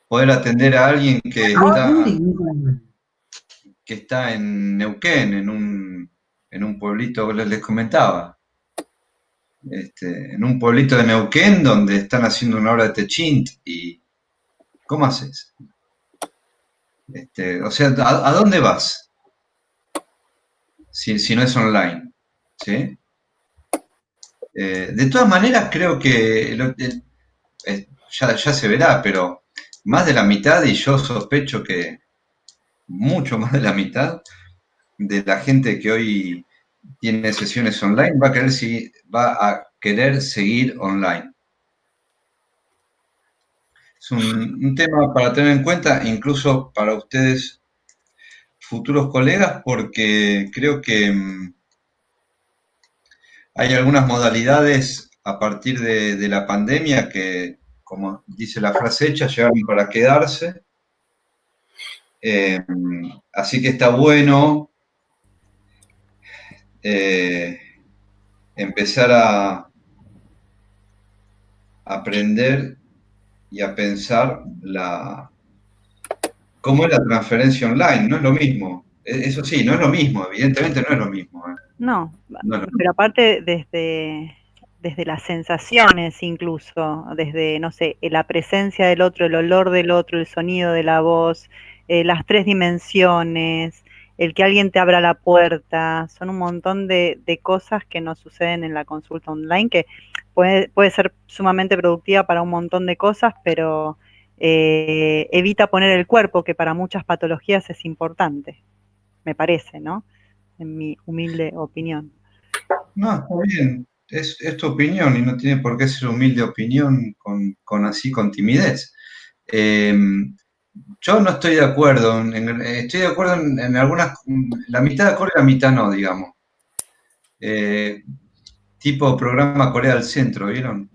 poder atender a alguien que está en Neuquén, en un pueblito, les comentaba, en un pueblito de Neuquén donde están haciendo una obra de Techint y ¿cómo haces? O sea, ¿a dónde vas si no es online? ¿Sí? De todas maneras, creo que ya se verá, pero más de la mitad, y yo sospecho que mucho más de la mitad de la gente que hoy tiene sesiones online va a querer seguir online. Es un tema para tener en cuenta, incluso para ustedes, futuros colegas, porque creo que hay algunas modalidades a partir de la pandemia que, como dice la frase hecha, llegaron para quedarse. Eh, Así que está bueno eh, empezar a aprender y a pensar cómo es la transferencia online. No es lo mismo. Eso sí, no es lo mismo, evidentemente no es lo mismo. No, No es lo pero mismo. aparte desde las sensaciones incluso, desde, no sé, la presencia del otro, el olor del otro, el sonido de la voz, las tres dimensiones, el que alguien te abra la puerta, son un montón de cosas que no suceden en la consulta online, que puede ser sumamente productiva para un montón de cosas, pero evita poner el cuerpo, que para muchas patologías es importante, me parece, ¿no? En mi humilde opinión. No, está bien. Es tu opinión y no tiene por qué ser humilde opinión con timidez. Eh, yo no estoy de acuerdo. Estoy de acuerdo en algunas, la mitad de acuerdo y la mitad no, digamos. Eh, Tipo programa Corea del Centro, ¿vieron?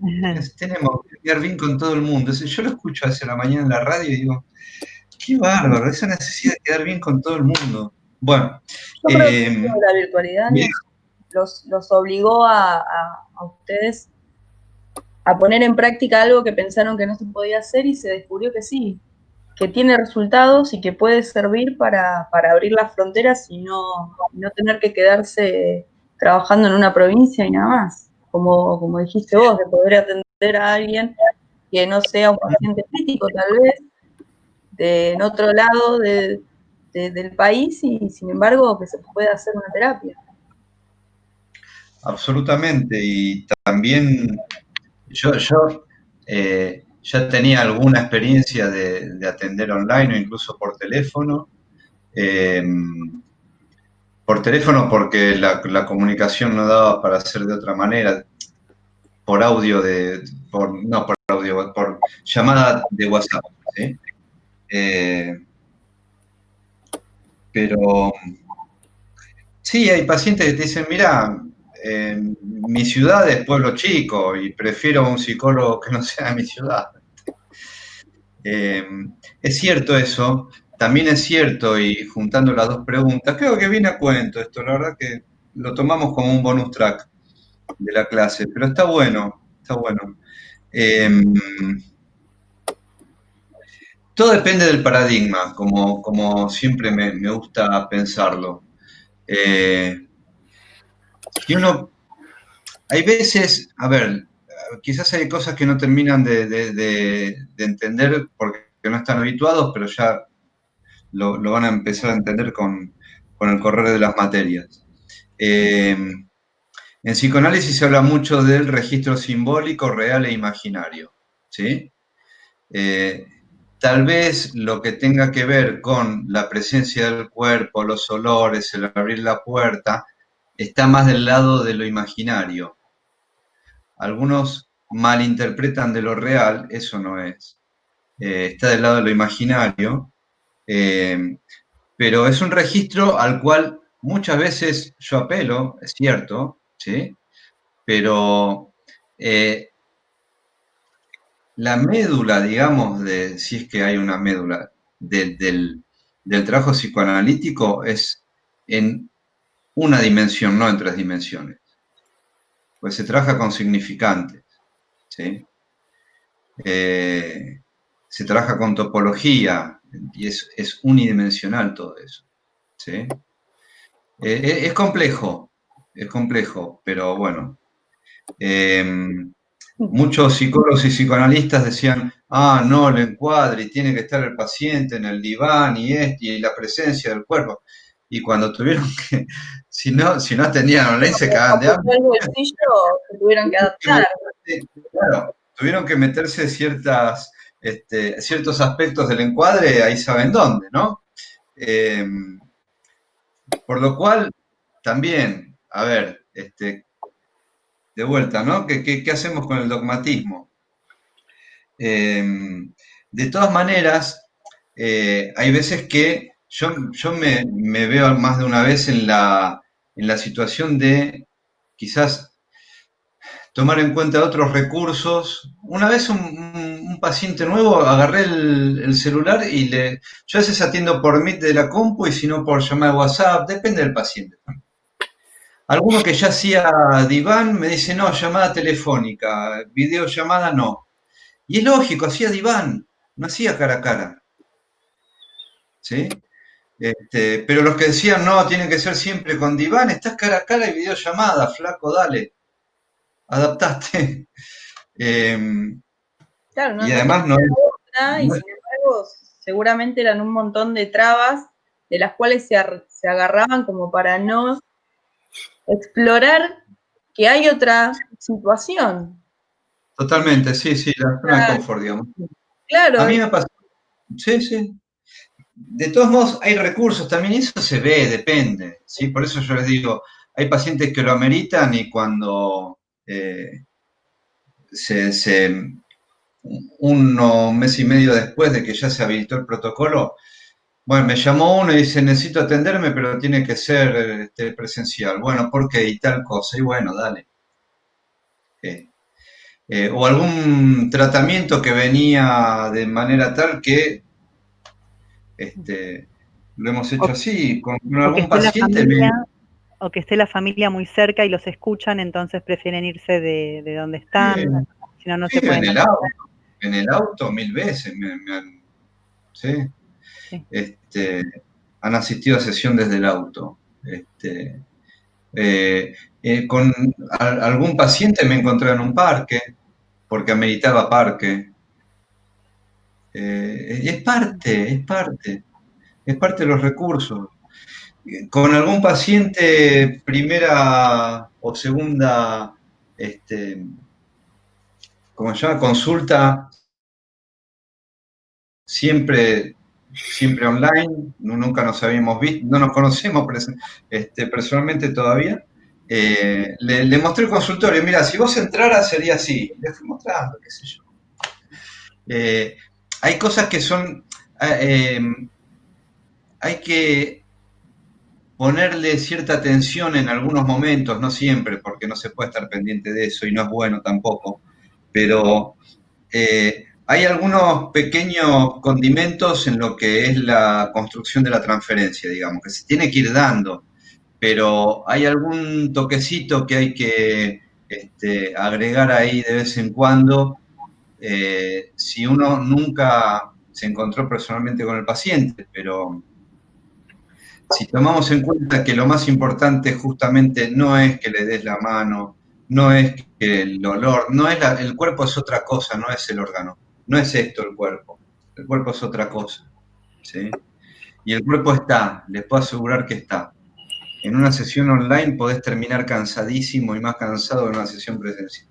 Tenemos que quedar bien con todo el mundo. Yo lo escucho hace la mañana en la radio y digo, qué bárbaro, esa necesidad de quedar bien con todo el mundo. Bueno, Yo creo que la virtualidad bien, los obligó a ustedes a poner en práctica algo que pensaron que no se podía hacer y se descubrió que sí, que tiene resultados y que puede servir para abrir las fronteras y no tener que quedarse trabajando en una provincia y nada más. Como dijiste vos, de poder atender a alguien que no sea un paciente crítico, tal vez, en otro lado del país y sin embargo que se pueda hacer una terapia. absolutamente. Y también yo ya tenía alguna experiencia de atender online o incluso por teléfono. Eh, por teléfono porque la comunicación no daba para hacer de otra manera, por audio no por audio, por llamada de WhatsApp, ¿sí? Eh, pero sí, hay pacientes que te dicen, mira, mi ciudad es pueblo chico y prefiero un psicólogo que no sea de mi ciudad. Eh, es cierto eso, también es cierto, y juntando las dos preguntas, creo que viene a cuento esto, la verdad que lo tomamos como un bonus track de la clase, pero está bueno, está bueno. Eh, Todo depende del paradigma, como siempre me gusta pensarlo. Eh, si uno, hay veces, a ver, quizás hay cosas que no terminan de entender porque no están habituados, pero ya lo van a empezar a entender con el correr de las materias. Eh, en psicoanálisis se habla mucho del registro simbólico, real e imaginario, ¿sí? Eh, Tal vez lo que tenga que ver con la presencia del cuerpo, los olores, el abrir la puerta, está más del lado de lo imaginario. Algunos malinterpretan de lo real, eso no es. Está del lado de lo imaginario, eh, pero es un registro al cual muchas veces yo apelo, es cierto, ¿sí? Pero la médula, digamos, si es que hay una médula del trabajo psicoanalítico es en una dimensión, no en tres dimensiones. Pues se trabaja con significantes, ¿sí? Eh, se trabaja con topología y es unidimensional todo eso. ¿Sí? Es complejo, pero bueno. Muchos psicólogos y psicoanalistas decían, no, el encuadre, y tiene que estar el paciente en el diván y la presencia del cuerpo. Y cuando tuvieron que, si no tenían online, se cagaban de hambre. El bolsillo se tuvieron que adaptar. Claro, tuvieron que meterse ciertos aspectos del encuadre, ahí saben dónde, ¿no? Por lo cual, también, a ver, de vuelta, ¿no? ¿Qué hacemos con el dogmatismo? De todas maneras, hay veces que yo me veo más de una vez en la situación de quizás tomar en cuenta otros recursos. Una vez un paciente nuevo, agarré el celular yo a veces atiendo por Meet de la compu y si no por llamada de WhatsApp, depende del paciente. Alguno que ya hacía diván me dice, no, llamada telefónica, videollamada no. Y es lógico, hacía diván, no hacía cara a cara. ¿Sí? Pero los que decían, no, tiene que ser siempre con diván, estás cara a cara y videollamada, flaco, dale, adaptaste. Claro, no, Y no además no, otra, y sin embargo, seguramente eran un montón de trabas de las cuales se agarraban como para no explorar que hay otra situación. totalmente, sí, la zona de confort, digamos. Claro. A mí me pasó, sí. De todos modos, hay recursos también, eso se ve, depende, ¿sí? Por eso yo les digo, hay pacientes que lo ameritan y cuando un mes y medio después de que ya se habilitó el protocolo, bueno, me llamó uno y dice, necesito atenderme, pero tiene que ser presencial. Bueno, ¿por qué? Y tal cosa. Y bueno, dale. O algún tratamiento que venía de manera tal que lo hemos hecho así, con algún paciente. O que esté la familia muy cerca y los escuchan, entonces prefieren irse de donde están, si no, no se pueden. En el auto 1000 veces ¿sí? Han asistido a sesión desde el auto. Con algún paciente me encontré en un parque, porque ameritaba parque. Es parte de los recursos. Con algún paciente, primera o segunda, como se llama, consulta, siempre online, nunca nos habíamos visto, no nos conocemos personalmente todavía. Le mostré el consultorio, mira, si vos entraras sería así, le fui mostrando, qué sé yo. Hay cosas que son, hay que ponerle cierta atención en algunos momentos, no siempre, porque no se puede estar pendiente de eso y no es bueno tampoco, pero hay algunos pequeños condimentos en lo que es la construcción de la transferencia, digamos, que se tiene que ir dando, pero hay algún toquecito que hay que agregar ahí de vez en cuando. Si uno nunca se encontró personalmente con el paciente, pero si tomamos en cuenta que lo más importante justamente no es que le des la mano, no es que el olor, el cuerpo es otra cosa, no es el órgano, no es esto el cuerpo es otra cosa, ¿sí? Y el cuerpo está, les puedo asegurar que está. En una sesión online podés terminar cansadísimo y más cansado que en una sesión presencial.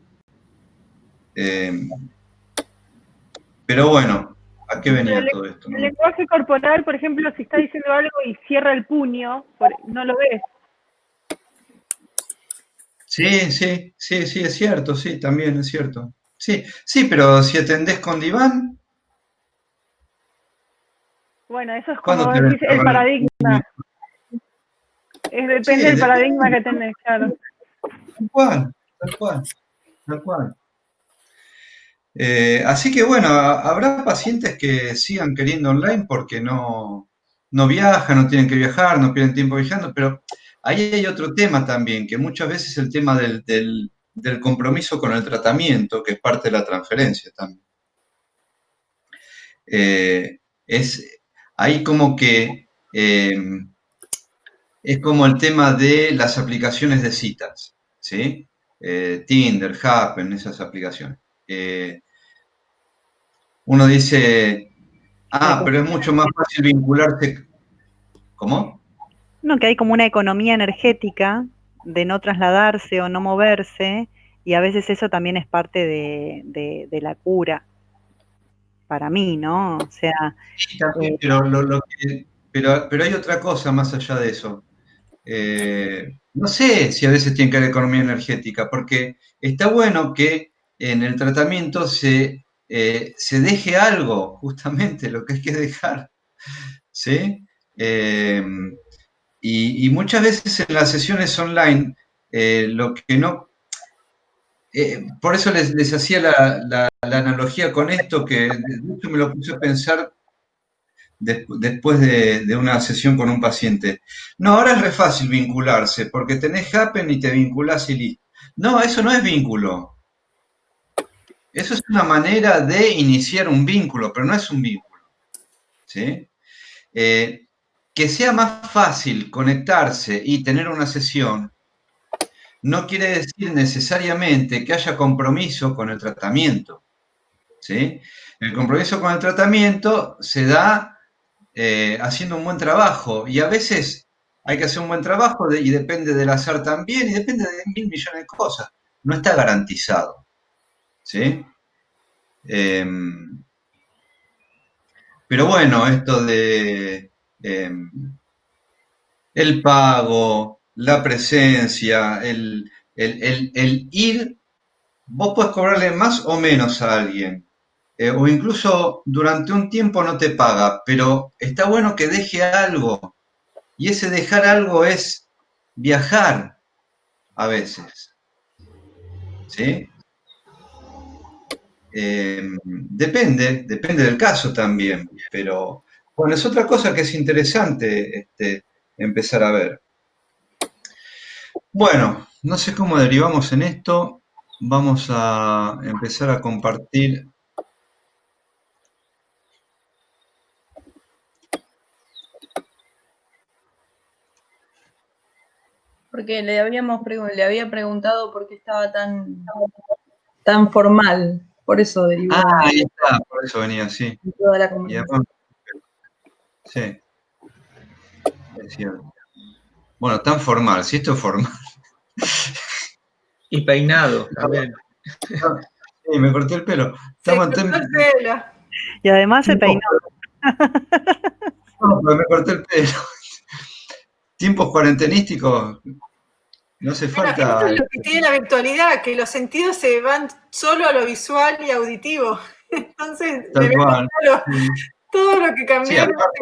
Pero bueno, ¿a qué venía todo esto? El lenguaje corporal, por ejemplo, si está diciendo algo y cierra el puño, no lo ves. Sí, es cierto, sí, también es cierto. Sí, pero si atendés con diván. Bueno, eso es como decís, el paradigma. Depende del paradigma que tenés, claro. Tal cual. Así que bueno, habrá pacientes que sigan queriendo online porque no viajan, no tienen que viajar, no pierden tiempo viajando, pero ahí hay otro tema también, que muchas veces el tema del compromiso con el tratamiento, que es parte de la transferencia también. Ahí como que es como el tema de las aplicaciones de citas, ¿sí? Tinder, Happen, esas aplicaciones. Uno dice, pero es mucho más fácil vincularse. ¿Cómo? No, que hay como una economía energética de no trasladarse o no moverse, y a veces eso también es parte de la cura, para mí, ¿no? O sea... Sí, también, pero hay otra cosa más allá de eso. No sé si a veces tiene que haber economía energética, porque está bueno que en el tratamiento se deje algo, justamente lo que hay que dejar, ¿sí? Y muchas veces en las sesiones online, lo que no... por eso les hacía la analogía con esto, que de hecho me lo puse a pensar después de una sesión con un paciente. No, ahora es re fácil vincularse, porque tenés Happen y te vinculás y listo. No, eso no es vínculo. Eso es una manera de iniciar un vínculo, pero no es un vínculo. ¿Sí? Que sea más fácil conectarse y tener una sesión no quiere decir necesariamente que haya compromiso con el tratamiento. ¿Sí? El compromiso con el tratamiento se da haciendo un buen trabajo, y a veces hay que hacer un buen trabajo y depende del azar también, y depende de 1.000 millones de cosas. No está garantizado. ¿Sí? Pero bueno, esto de el pago, la presencia, el ir, vos podés cobrarle más o menos a alguien, o incluso durante un tiempo no te paga, pero está bueno que deje algo, y ese dejar algo es viajar a veces, ¿sí? Depende del caso también, pero bueno, es otra cosa que es interesante empezar a ver. Bueno, no sé cómo derivamos en esto. Vamos a empezar a compartir. Porque le había preguntado por qué estaba tan formal. Por eso derivó Ahí está, por eso venía, sí. toda la Y conversación. además, sí, es cierto. Bueno, tan formal, si esto es formal. Y peinado también. Sí, me corté el pelo. Se cortó el pelo. Y además se peinó. No, pero me corté el pelo. Tiempos cuarentenísticos, no hace Bueno, esto falta. es lo que tiene la virtualidad, que los sentidos se van solo a lo visual y auditivo. Entonces, Tal me ve cual. claro Sí. todo lo que cambió. Sí, aparte,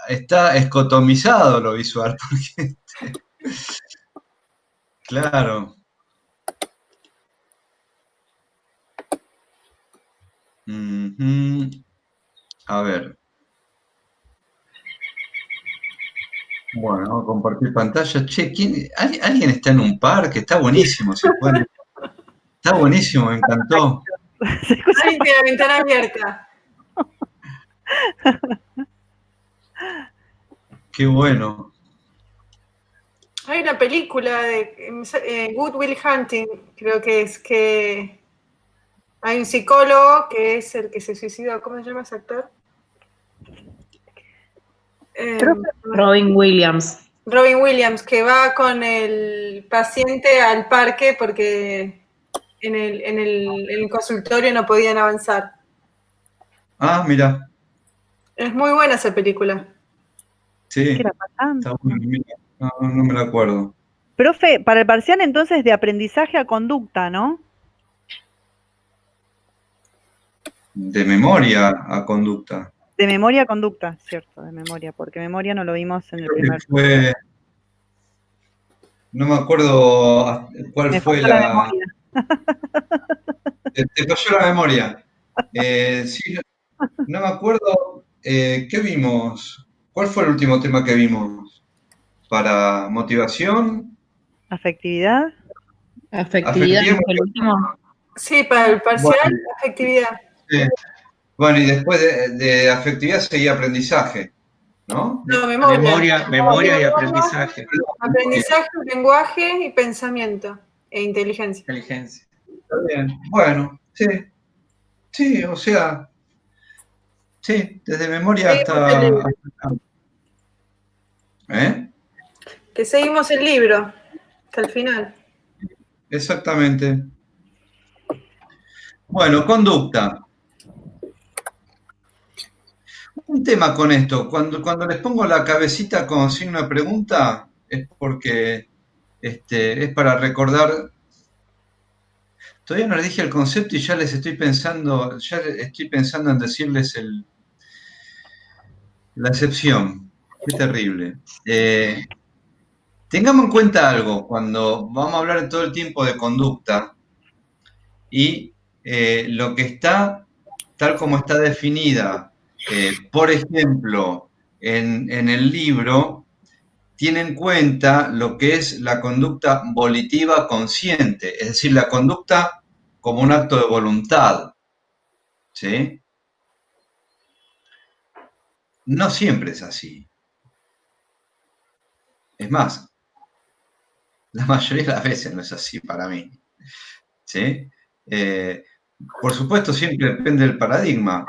está escotomizado lo visual, porque claro. A ver. Bueno, vamos a compartir pantalla. Che, ¿alguien está en un parque? Está buenísimo, si pueden. Está buenísimo, me encantó. Alguien tiene la ventana abierta. Qué bueno. Hay una película de Good Will Hunting, creo que es, que hay un psicólogo que es el que se suicidó. ¿Cómo se llama ese actor? Robin Williams. Robin Williams, que va con el paciente al parque porque en el consultorio no podían avanzar. Ah, mira. Es muy buena esa película. Sí. ¿Qué era pasando? Está bueno, mira. No me lo acuerdo. Profe, para el parcial entonces de aprendizaje a conducta, ¿no? De memoria a conducta. De memoria a conducta, cierto, de memoria, porque memoria no lo vimos en el Creo primer. que fue. No me acuerdo cuál Me fue faltó la memoria. Te falló la memoria. Sí, no me acuerdo. ¿Qué vimos? ¿Cuál fue el último tema que vimos? ¿Para motivación? ¿Afectividad? Afectividad, Afectividad. el último. Sí, para el parcial, Bueno. afectividad. Bueno, y después de afectividad seguía aprendizaje, ¿no? No, memoria. Memoria y aprendizaje. Aprendizaje, lenguaje y pensamiento. E inteligencia. Inteligencia. Está bien. Bueno, sí. Sí, o sea, sí, desde memoria hasta... ¿Eh? Que seguimos el libro hasta el final. Exactamente. Bueno, conducta. Un tema con esto, cuando les pongo la cabecita con signo de pregunta, es porque es para recordar. Todavía no les dije el concepto y ya estoy pensando en decirles la excepción. Qué terrible. Tengamos en cuenta algo, cuando vamos a hablar todo el tiempo de conducta y lo que está, tal como está definida, por ejemplo, en el libro, tiene en cuenta lo que es la conducta volitiva consciente, es decir, la conducta como un acto de voluntad, ¿sí? No siempre es así. Es más, la mayoría de las veces no es así para mí, ¿sí? Por supuesto, siempre depende del paradigma.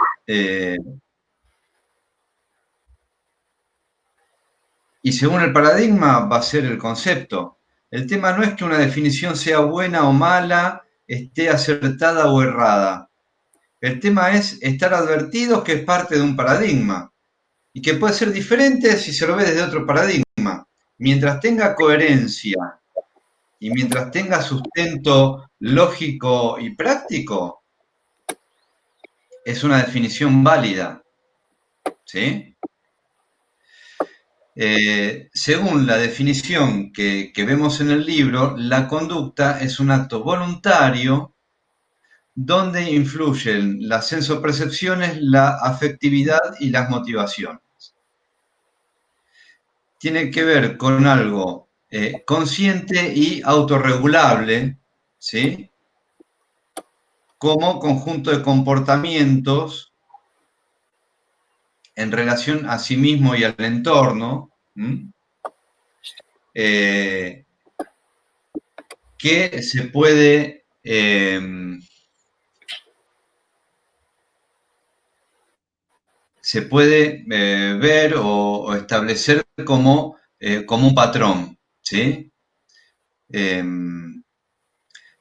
Y según el paradigma va a ser el concepto. El tema no es que una definición sea buena o mala, esté acertada o errada. El tema es estar advertidos que es parte de un paradigma y que puede ser diferente si se lo ve desde otro paradigma. Mientras tenga coherencia y mientras tenga sustento lógico y práctico, es una definición válida. ¿Sí? Según la definición que vemos en el libro, la conducta es un acto voluntario donde influyen las sensopercepciones, la afectividad y las motivaciones. Tiene que ver con algo consciente y autorregulable, ¿sí? Como conjunto de comportamientos en relación a sí mismo y al entorno, que se puede ver o establecer como un patrón, ¿sí?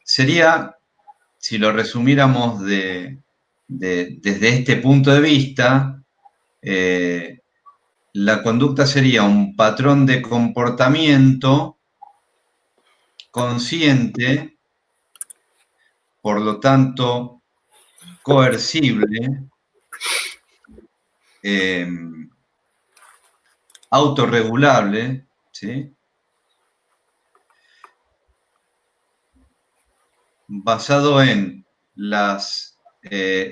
Sería, si lo resumiéramos desde este punto de vista, la conducta sería un patrón de comportamiento consciente, por lo tanto, coercible, autorregulable, ¿sí? Basado en las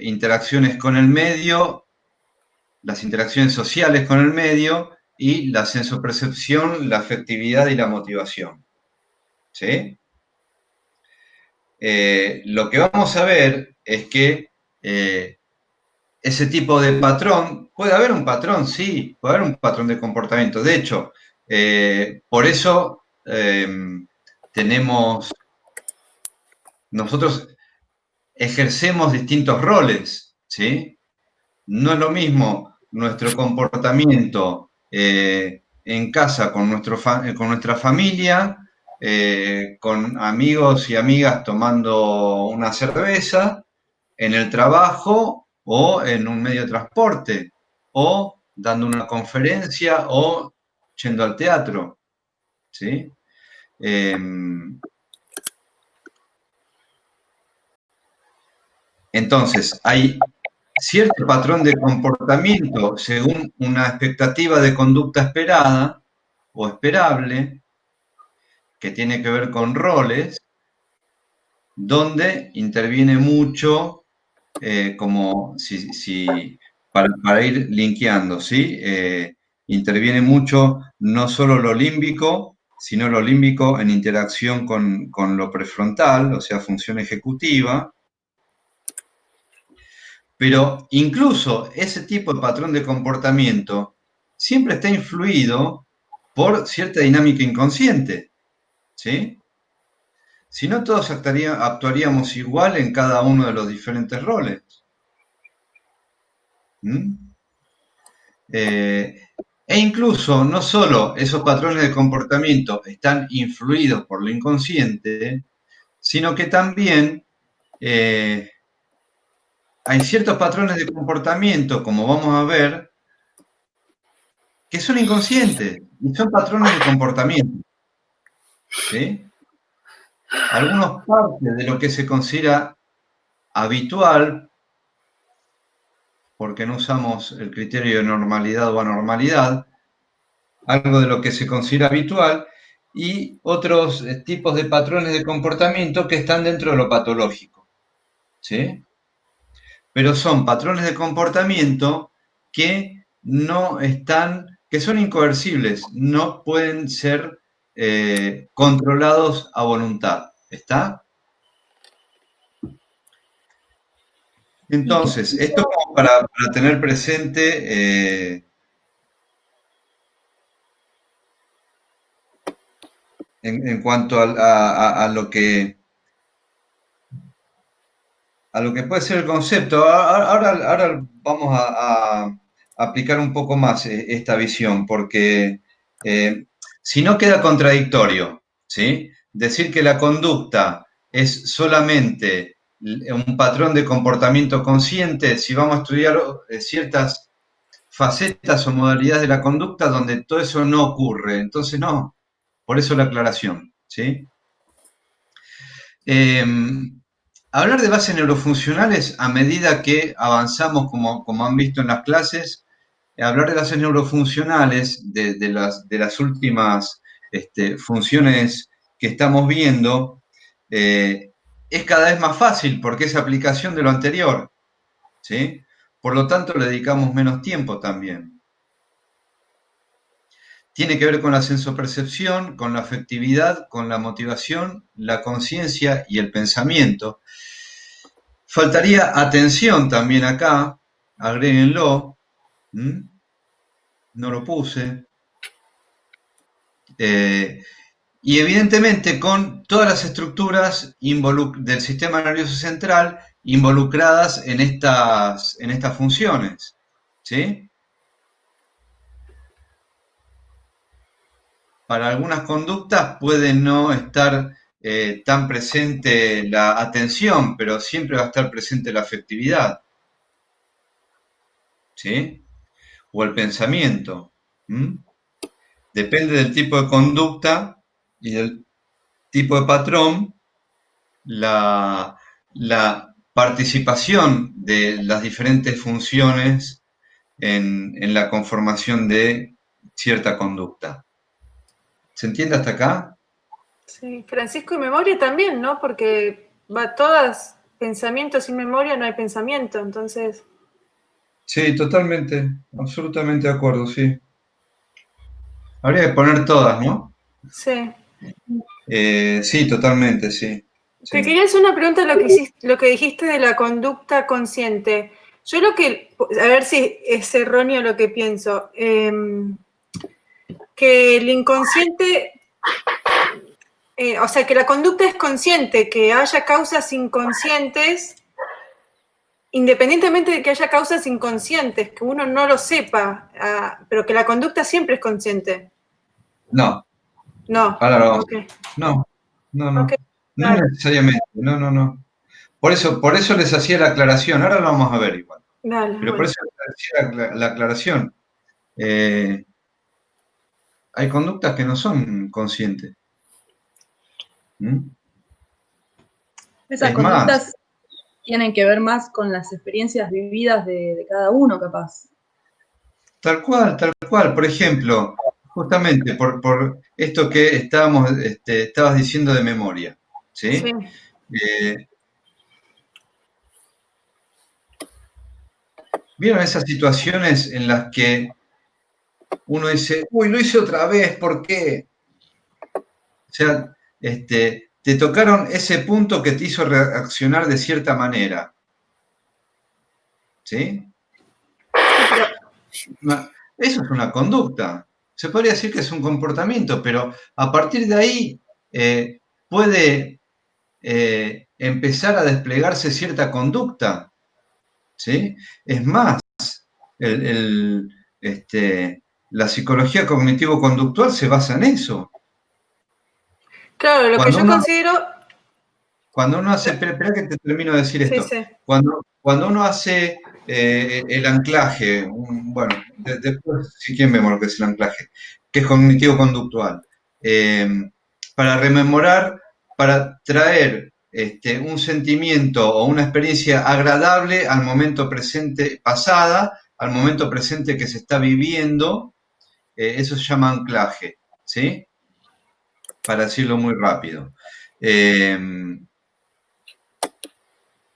interacciones con el medio, las interacciones sociales con el medio y la sensopercepción, la afectividad y la motivación. ¿Sí? Lo que vamos a ver es que ese tipo de patrón, puede haber un patrón, sí, puede haber un patrón de comportamiento. De hecho, por eso nosotros ejercemos distintos roles, ¿sí? No es lo mismo nuestro comportamiento en casa con nuestra familia, con amigos y amigas tomando una cerveza, en el trabajo o en un medio de transporte, o dando una conferencia o yendo al teatro, ¿sí? Entonces, hay cierto patrón de comportamiento según una expectativa de conducta esperada o esperable, que tiene que ver con roles, donde interviene mucho, como para ir linkeando, ¿sí? Interviene mucho no solo lo límbico, sino lo límbico en interacción con lo prefrontal, o sea, función ejecutiva. Pero incluso ese tipo de patrón de comportamiento siempre está influido por cierta dinámica inconsciente, ¿sí? Si no, todos actuaríamos igual en cada uno de los diferentes roles. ¿Mm? E incluso no solo esos patrones de comportamiento están influidos por lo inconsciente, sino que también hay ciertos patrones de comportamiento, como vamos a ver, que son inconscientes y son patrones de comportamiento. ¿Sí? Algunos partes de lo que se considera habitual, porque no usamos el criterio de normalidad o anormalidad, algo de lo que se considera habitual, y otros tipos de patrones de comportamiento que están dentro de lo patológico. ¿Sí? Pero son patrones de comportamiento que no están, que son incoercibles, no pueden ser controlados a voluntad. ¿Está? Entonces, esto como para tener presente en cuanto a lo que puede ser el concepto. Ahora vamos a aplicar un poco más esta visión, porque si no queda contradictorio, ¿sí? Decir que la conducta es solamente un patrón de comportamiento consciente, si vamos a estudiar ciertas facetas o modalidades de la conducta donde todo eso no ocurre. Entonces, no, por eso la aclaración, ¿sí? Hablar de bases neurofuncionales a medida que avanzamos, como han visto en las clases, hablar de bases neurofuncionales, de las últimas funciones que estamos viendo, es cada vez más fácil porque es aplicación de lo anterior, ¿sí? Por lo tanto, le dedicamos menos tiempo también. Tiene que ver con la sensopercepción, con la afectividad, con la motivación, la conciencia y el pensamiento. Faltaría atención también acá, agréguenlo. No lo puse. Y evidentemente con todas las estructuras del sistema nervioso central involucradas en estas funciones. ¿Sí? Para algunas conductas puede no estar tan presente la atención, pero siempre va a estar presente la afectividad. ¿Sí? O el pensamiento. Depende del tipo de conducta y del tipo de patrón, la participación de las diferentes funciones en la conformación de cierta conducta. ¿Se entiende hasta acá? Sí, Francisco, y memoria también, ¿no? Porque todas pensamientos sin memoria no hay pensamiento, entonces... Sí, totalmente, absolutamente de acuerdo, sí. Habría que poner todas, ¿no? Sí. Sí, totalmente, sí. Te quería hacer una pregunta lo que dijiste de la conducta consciente. Yo a ver si es erróneo lo que pienso, que el inconsciente, o sea, que la conducta es consciente, que haya causas inconscientes, independientemente de que haya causas inconscientes, que uno no lo sepa, pero que la conducta siempre es consciente. No. No. Ahora lo vamos. Okay. No. Okay. No necesariamente, no. Por eso les hacía la aclaración, ahora lo vamos a ver igual. Dale, pero por eso les hacía la aclaración. Hay conductas que no son conscientes. Esas conductas tienen que ver más con las experiencias vividas de cada uno, capaz. Tal cual. Por ejemplo, justamente por esto que estabas diciendo de memoria, ¿sí? Sí. ¿Vieron esas situaciones en las que uno dice, uy, lo hice otra vez, ¿por qué? O sea, te tocaron ese punto que te hizo reaccionar de cierta manera. ¿sí? Eso es una conducta. Se podría decir que es un comportamiento, pero a partir de ahí puede empezar a desplegarse cierta conducta, ¿sí? Es más, la psicología cognitivo-conductual se basa en eso. Claro, lo que yo considero... Cuando uno hace, espera que te termino de decir esto. Sí. Cuando uno hace el anclaje, después si quieren vemos lo que es el anclaje, que es cognitivo-conductual, para rememorar, para traer un sentimiento o una experiencia agradable al momento presente, pasada, al momento presente que se está viviendo, eso se llama anclaje, ¿sí? Para decirlo muy rápido.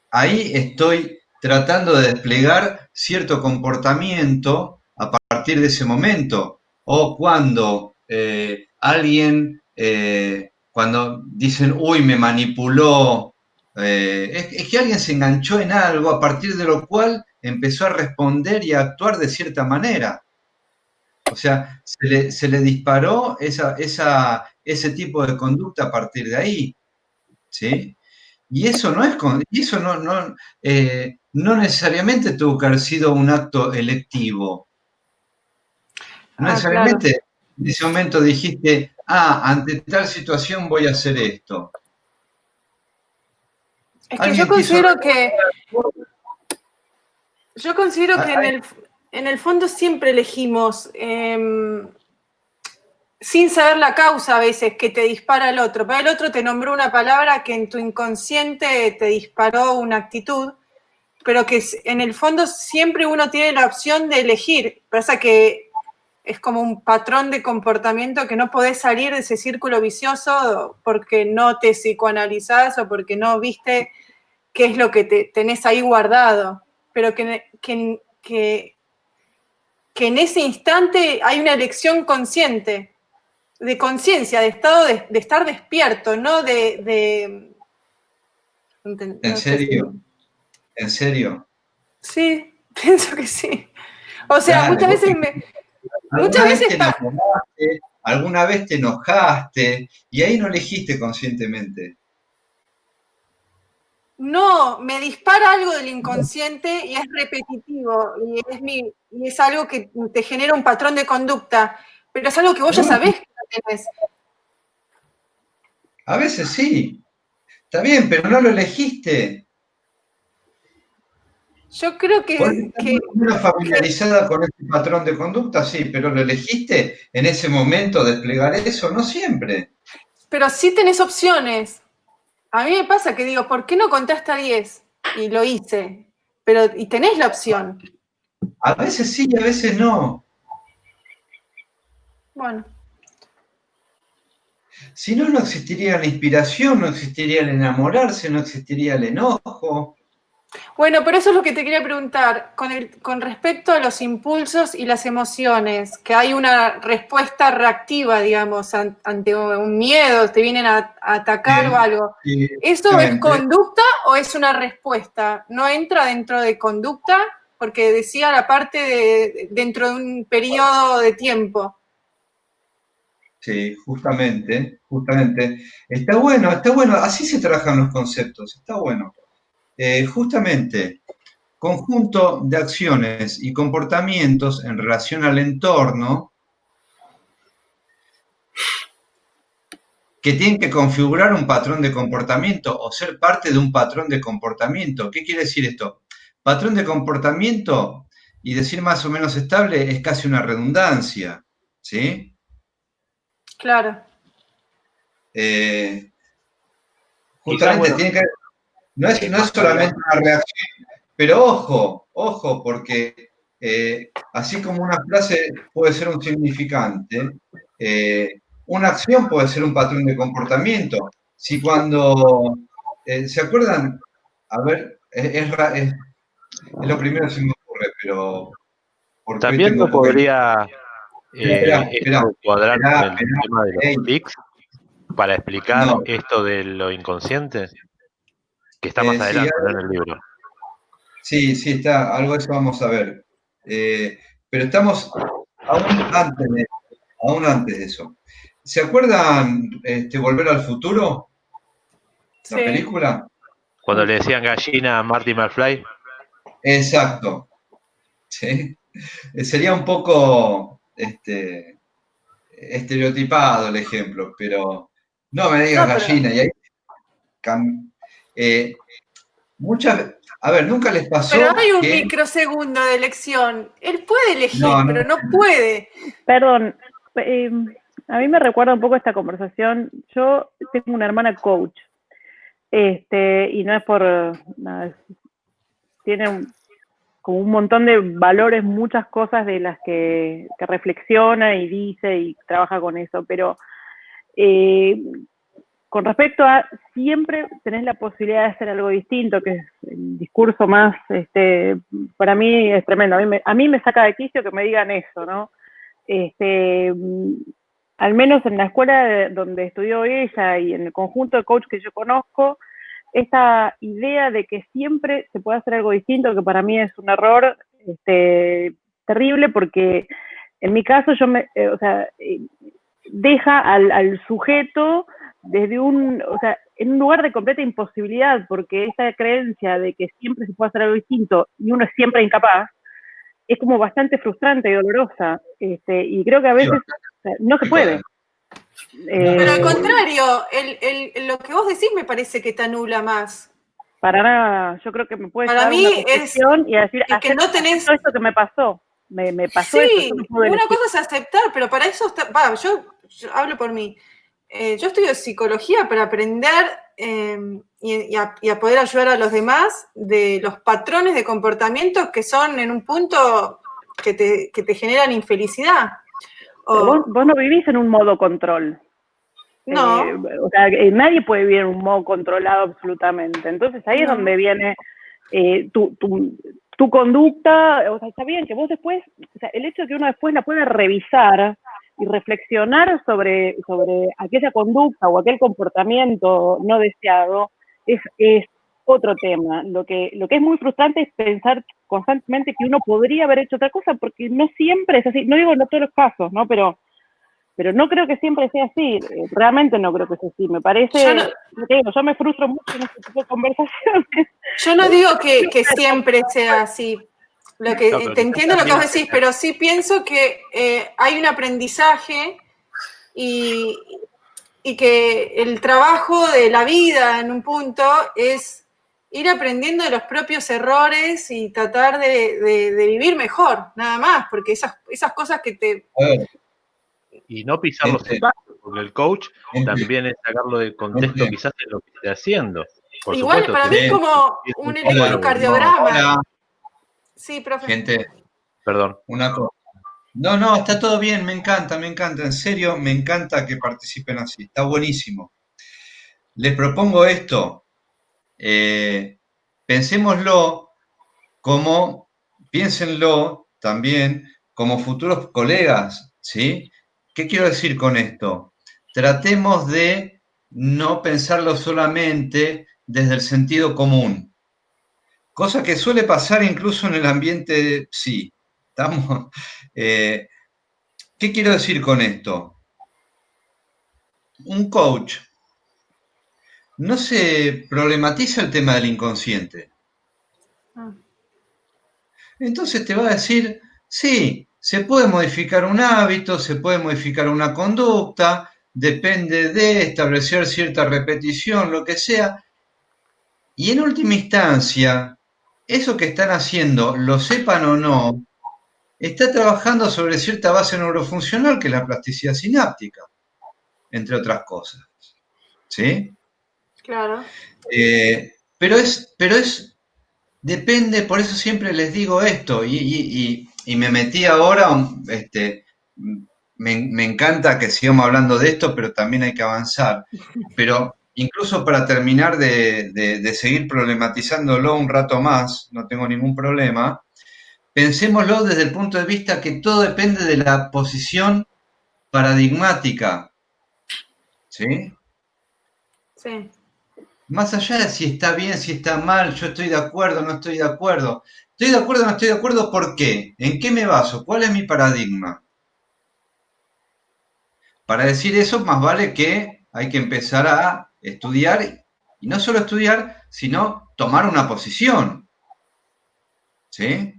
Ahí estoy tratando de desplegar cierto comportamiento a partir de ese momento. O cuando alguien, cuando dicen, uy, me manipuló, es que alguien se enganchó en algo a partir de lo cual empezó a responder y a actuar de cierta manera. O sea, se le disparó ese tipo de conducta a partir de ahí, ¿sí? Y eso no necesariamente tuvo que haber sido un acto electivo. No necesariamente claro. En ese momento dijiste, ante tal situación voy a hacer esto. Es que yo considero que en el fondo siempre elegimos, sin saber la causa a veces, que te dispara el otro. Pero el otro te nombró una palabra que en tu inconsciente te disparó una actitud, pero que en el fondo siempre uno tiene la opción de elegir. Pasa que es como un patrón de comportamiento que no podés salir de ese círculo vicioso porque no te psicoanalizás o porque no viste qué es lo que tenés ahí guardado. Pero que en ese instante hay una elección consciente, de conciencia, de estado de estar despierto, no de ¿En serio? ¿En serio? Sí, pienso que sí. O sea, Dale, muchas veces alguna vez te enojaste y ahí no elegiste conscientemente. No, me dispara algo del inconsciente y es repetitivo y es algo que te genera un patrón de conducta, pero es algo que vos ya sabés que no tenés. A veces sí. Está bien, pero no lo elegiste. Yo creo que Una familiarizada con este patrón de conducta, sí, pero lo elegiste en ese momento desplegar eso, no siempre. Pero sí tenés opciones. A mí me pasa que digo, ¿por qué no conté hasta 10? Y lo hice. Y tenés la opción. A veces sí y a veces no. Bueno. Si no, no existiría la inspiración, no existiría el enamorarse, no existiría el enojo. Bueno, pero eso es lo que te quería preguntar. Con respecto a los impulsos y las emociones, que hay una respuesta reactiva, digamos, ante un miedo, te vienen a atacar o algo. Sí, ¿Eso es conducta o es una respuesta? ¿No entra dentro de conducta? Porque decía la parte de dentro de un periodo de tiempo. Sí, justamente. Está bueno, así se trabajan los conceptos, está bueno. Justamente, conjunto de acciones y comportamientos en relación al entorno que tienen que configurar un patrón de comportamiento o ser parte de un patrón de comportamiento. ¿Qué quiere decir esto? Patrón de comportamiento y decir más o menos estable es casi una redundancia, ¿sí? Claro. Justamente tiene que... No es solamente una reacción, pero ojo, porque así como una frase puede ser un significante, una acción puede ser un patrón de comportamiento. Si cuando, ¿se acuerdan? A ver, es lo primero que se me ocurre, pero... También no podría Esperá, cuadrar con el tema de hey, los tics para explicar no. esto de lo inconsciente, que está más adelante, ¿no? En el libro. Sí, está, algo de eso vamos a ver. Pero estamos aún antes de eso. ¿Se acuerdan Volver al Futuro? ¿La Sí. película? Cuando le decían gallina a Marty McFly. Exacto. ¿Sí? Sería un poco estereotipado el ejemplo, pero no me digas No, pero, gallina. Y ahí a ver, ¿nunca les pero pasó hay un que... microsegundo de elección. Él puede elegir, No, pero no puede. Perdón, a mí me recuerda un poco esta conversación. Yo tengo una hermana coach, y no es por nada, tiene como un montón de valores, muchas cosas de las que reflexiona y dice y trabaja con eso, pero con respecto a siempre tenés la posibilidad de hacer algo distinto, que es el discurso más, para mí es tremendo. A mí me saca de quicio que me digan eso, ¿no? Al menos en la escuela donde estudió ella y en el conjunto de coach que yo conozco, esta idea de que siempre se puede hacer algo distinto, que para mí es un error terrible, porque en mi caso deja al sujeto desde en un lugar de completa imposibilidad, porque esta creencia de que siempre se puede hacer algo distinto y uno es siempre incapaz, es como bastante frustrante y dolorosa, y creo que a veces no se puede. Pero al contrario, lo que vos decís me parece que te anula más. Para nada, yo creo que me puede Para dar mí una reflexión y decir, es que no tenés... esto que me pasó, me pasó Sí, esto, yo no pude una elegir. cosa es aceptar, pero para eso yo hablo por mí. Yo estudio psicología para aprender y a poder ayudar a los demás de los patrones de comportamientos que son en un punto que te generan infelicidad. Pero vos no vivís en un modo control. No. Nadie puede vivir en un modo controlado absolutamente. Entonces ahí es donde viene tu conducta. O sea, está bien que vos después, el hecho de que uno después la pueda revisar y reflexionar sobre aquella conducta o aquel comportamiento no deseado es otro tema. Lo que es muy frustrante es pensar constantemente que uno podría haber hecho otra cosa, porque no siempre es así. No digo en todos los casos, ¿no? Pero no creo que siempre sea así. Realmente no creo que sea así. Me parece, yo me frustro mucho en este tipo de conversaciones. Yo no digo que siempre sea así. Te entiendo lo que vos decís, pero sí pienso que hay un aprendizaje y que el trabajo de la vida en un punto es ir aprendiendo de los propios errores y tratar de vivir mejor, nada más, porque esas cosas que te... Y no pisar los zapatos, porque el coach también es sacarlo del contexto quizás de lo que esté haciendo. Por Igual supuesto, para mí es como un electrocardiograma. Sí, profe. Gente, perdón. Una cosa. No, está todo bien, me encanta, en serio, me encanta que participen así, está buenísimo. Les propongo esto, piénsenlo también como futuros colegas, ¿sí? ¿Qué quiero decir con esto? Tratemos de no pensarlo solamente desde el sentido común, cosa que suele pasar incluso en el ambiente psi. ¿Estamos? ¿Qué quiero decir con esto? Un coach no se problematiza el tema del inconsciente. Entonces te va a decir, sí, se puede modificar un hábito, se puede modificar una conducta, depende de establecer cierta repetición, lo que sea. Y en última instancia, eso que están haciendo, lo sepan o no, está trabajando sobre cierta base neurofuncional que es la plasticidad sináptica, entre otras cosas. ¿Sí? Claro. Pero depende, por eso siempre les digo esto, y me metí ahora, me encanta que sigamos hablando de esto, pero también hay que avanzar. Pero incluso para terminar de seguir problematizándolo un rato más, no tengo ningún problema, pensémoslo desde el punto de vista que todo depende de la posición paradigmática. ¿Sí? Sí. Más allá de si está bien, si está mal, yo estoy de acuerdo, no estoy de acuerdo. Estoy de acuerdo, no estoy de acuerdo, ¿por qué? ¿En qué me baso? ¿Cuál es mi paradigma? Para decir eso, más vale que hay que empezar a estudiar, y no solo estudiar, sino tomar una posición. ¿Sí?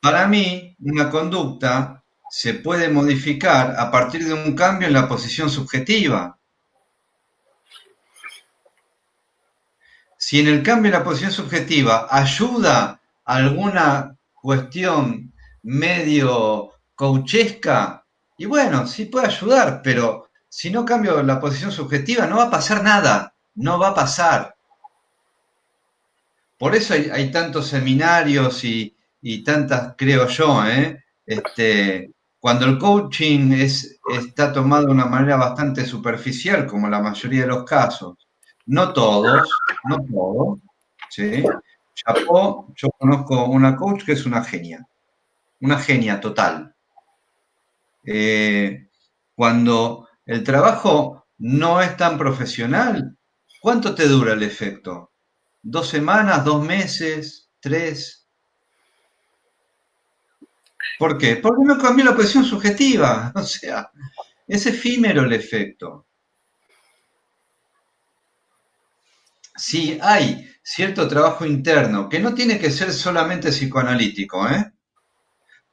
Para mí, una conducta se puede modificar a partir de un cambio en la posición subjetiva. Si en el cambio en la posición subjetiva ayuda a alguna cuestión medio coachesca, y bueno, sí puede ayudar, pero si no cambio la posición subjetiva no va a pasar nada, no va a pasar. Por eso hay tantos seminarios y tantas, creo yo, cuando el coaching está tomado de una manera bastante superficial, como la mayoría de los casos, no todos, ¿sí? Chapó, yo conozco una coach que es una genia total. Cuando el trabajo no es tan profesional, ¿cuánto te dura el efecto? 2 semanas, 2 meses, 3. ¿Por qué? Porque no cambió la posición subjetiva. O sea, es efímero el efecto. Si hay cierto trabajo interno, que no tiene que ser solamente psicoanalítico, ¿eh?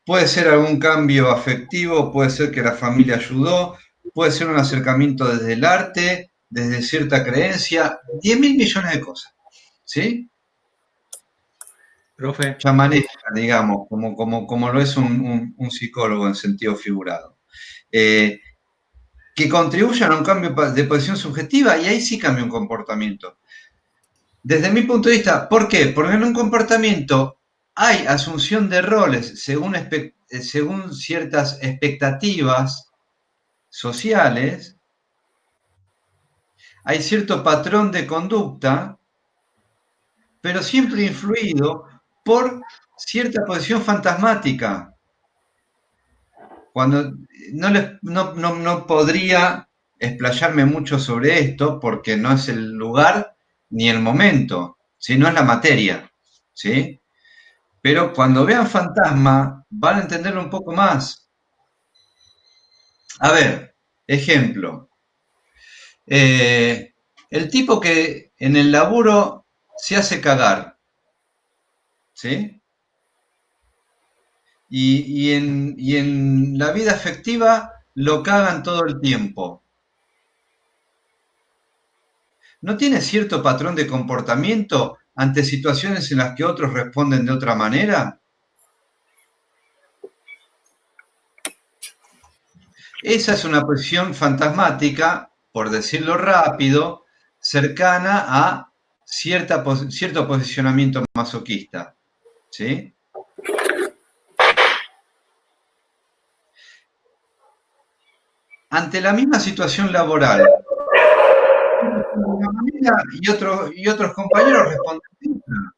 Puede ser algún cambio afectivo, puede ser que la familia ayudó, puede ser un acercamiento desde el arte, desde cierta creencia, 10.000 millones de cosas, ¿sí? Profe. Chamanesca, digamos, como lo es un psicólogo en sentido figurado. Que contribuyan a un cambio de posición subjetiva y ahí sí cambia un comportamiento. Desde mi punto de vista, ¿por qué? Porque en un comportamiento hay asunción de roles según ciertas expectativas sociales, hay cierto patrón de conducta, pero siempre influido por cierta posición fantasmática. Cuando no podría explayarme mucho sobre esto porque no es el lugar ni el momento, ¿sí? No es la materia, ¿sí? Pero cuando vean fantasma van a entenderlo un poco más. A ver, ejemplo. El tipo que en el laburo se hace cagar, ¿sí? Y en la vida afectiva lo cagan todo el tiempo. ¿No tiene cierto patrón de comportamiento ante situaciones en las que otros responden de otra manera? Esa es una posición fantasmática, por decirlo rápido, cercana a cierto posicionamiento masoquista. ¿Sí? Ante la misma situación laboral, de una manera y otros compañeros responden de otra.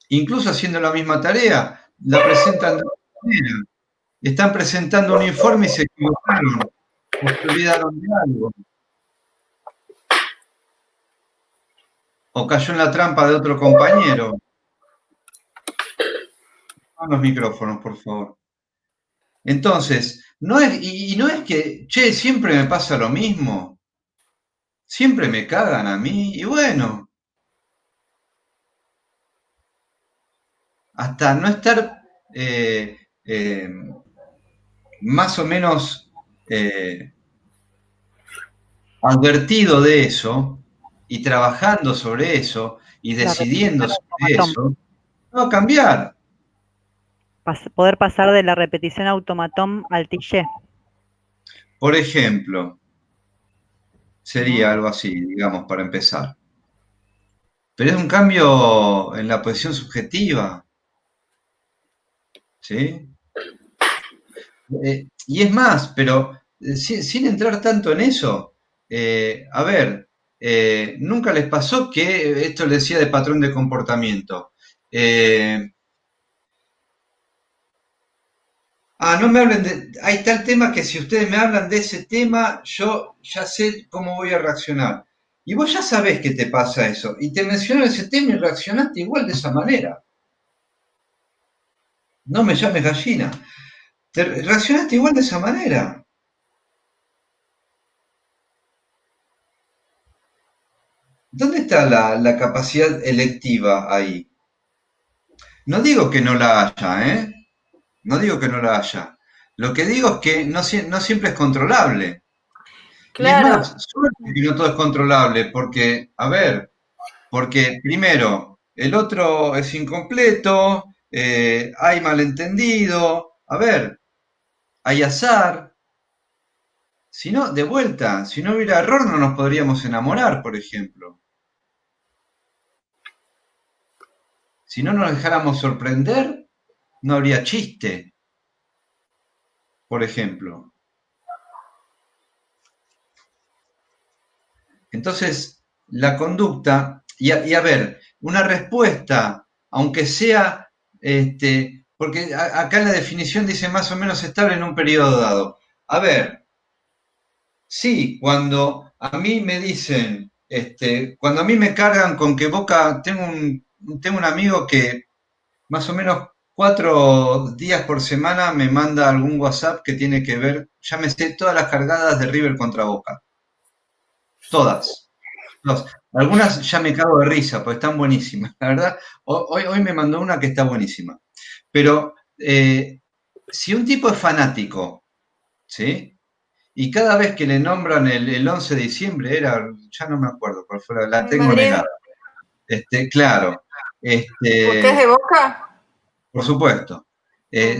Incluso haciendo la misma tarea, la presentan de otra manera. Están presentando un informe y se equivocaron, o se olvidaron de algo. O cayó en la trampa de otro compañero. Pon los micrófonos, por favor. Entonces, no es que, che, siempre me pasa lo mismo. Siempre me cagan a mí, y bueno. Hasta no estar más o menos advertido de eso y trabajando sobre eso y decidiendo sobre eso, no va a cambiar. Poder pasar de la repetición automatón al cliché. Por ejemplo, sería algo así, digamos, para empezar. Pero es un cambio en la posición subjetiva, ¿sí? Y es más, pero sin entrar tanto en eso, a ver, ¿nunca les pasó que, esto les decía de patrón de comportamiento, No me hablen de... Ahí está el tema que si ustedes me hablan de ese tema, yo ya sé cómo voy a reaccionar. Y vos ya sabés que te pasa eso. Y te mencionaron ese tema y reaccionaste igual de esa manera. No me llames gallina. Reaccionaste igual de esa manera. ¿Dónde está la capacidad electiva ahí? No digo que no la haya, ¿eh? No digo que no la haya. Lo que digo es que no siempre es controlable. Y es Claro, más, suerte que no todo es controlable, porque, a ver, porque primero, el otro es incompleto, hay malentendido, a ver, hay azar. Si no, de vuelta, si no hubiera error no nos podríamos enamorar, por ejemplo. Si no nos dejáramos sorprender, no habría chiste, por ejemplo. Entonces, la conducta, y a ver, una respuesta, aunque sea, porque acá en la definición dice más o menos estable en un periodo dado. A ver, sí, cuando a mí me dicen, cuando a mí me cargan con que Boca, tengo un amigo que más o menos 4 días por semana me manda algún WhatsApp que tiene que ver, ya me sé todas las cargadas de River contra Boca, todas. Algunas ya me cago de risa, porque están buenísimas. La verdad, hoy me mandó una que está buenísima. Pero si un tipo es fanático, ¿sí? Y cada vez que le nombran el 11 de diciembre, ya no me acuerdo cuál fue, la tengo Madrid. negada. Claro. ¿Usted es de Boca? Por supuesto.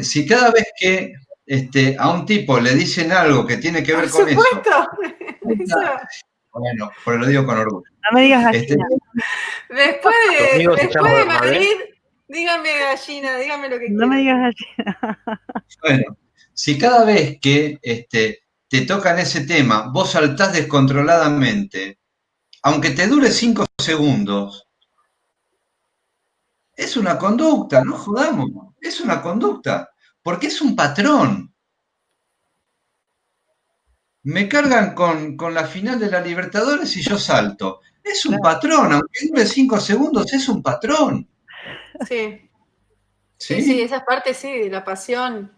Si cada vez que a un tipo le dicen algo que tiene que Por ver con eso, supuesto. Eso. bueno, pero lo digo con orgullo. No me digas gallina. Después ¿Tu amigo se después llama de Bernabé? Madrid, dígame gallina, dígame lo que No me quiera. digas gallina. Bueno, si cada vez que te tocan ese tema, vos saltás descontroladamente, aunque te dure 5 segundos, es una conducta, no jodamos, es una conducta, porque es un patrón. Me cargan con la final de la Libertadores y yo salto. Es un Claro. patrón, aunque dure 5 segundos, es un patrón. Sí, sí, sí, ¿Sí? esa parte sí, de la pasión.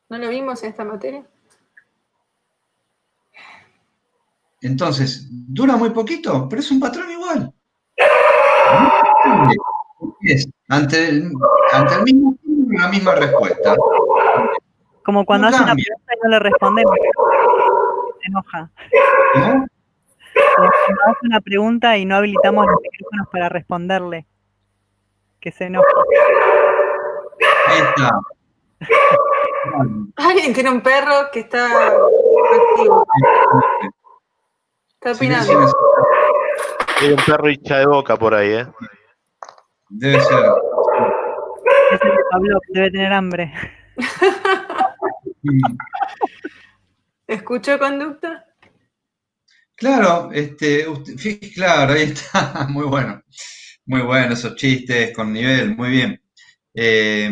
¿No lo vimos en esta materia? Entonces, dura muy poquito, pero es un patrón igual. Es ante el mismo tiempo la misma respuesta. Como cuando No hace una cambia. pregunta y no le respondemos. Se enoja. ¿No? Como cuando hace una pregunta y no habilitamos los micrófonos para responderle. Que se enoja. Ahí está. Alguien tiene un perro que está activo, está Silencio opinando. necesario. Hay un perro hincha de Boca por ahí, ¿eh? Debe ser. Es el de Pablo, debe tener hambre. Mm. ¿Escuchó conducta? Claro, claro, ahí está. Muy bueno. Muy bueno, esos chistes con nivel, muy bien. Eh,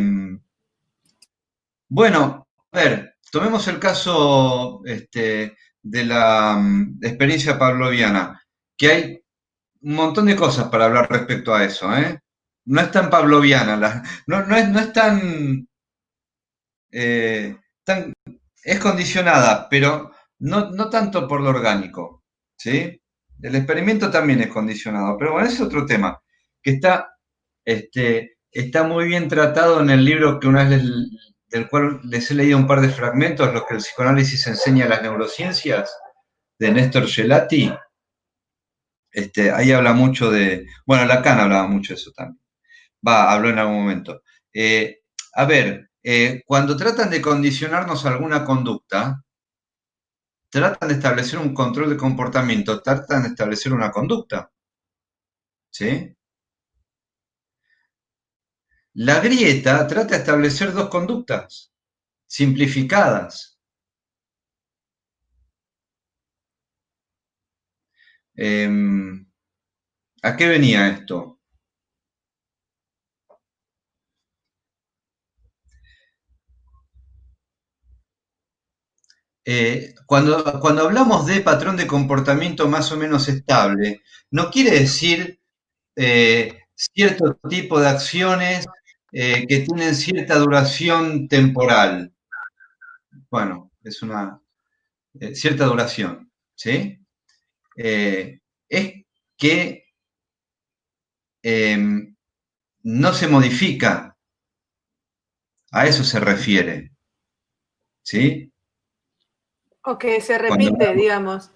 bueno, a ver, tomemos el caso de la experiencia pavloviana, que hay un montón de cosas para hablar respecto a eso, ¿eh? No es tan pavloviana, no es eh, tan, es condicionada, pero no tanto por lo orgánico, ¿sí? El experimento también es condicionado, pero bueno, ese es otro tema, que está muy bien tratado en el libro que una vez del cual les he leído un par de fragmentos, los que el psicoanálisis enseña a las neurociencias, de Néstor Gelati. Ahí habla mucho bueno, Lacan hablaba mucho de eso también. Habló en algún momento. A ver, cuando tratan de condicionarnos a alguna conducta, tratan de establecer un control de comportamiento, tratan de establecer una conducta. ¿Sí? La grieta trata de establecer dos conductas simplificadas. ¿A qué venía esto? cuando hablamos de patrón de comportamiento más o menos estable, no quiere decir cierto tipo de acciones que tienen cierta duración temporal. Bueno, es una cierta duración, ¿sí? Es que no se modifica, a eso se refiere, ¿sí? O que se repite, digamos.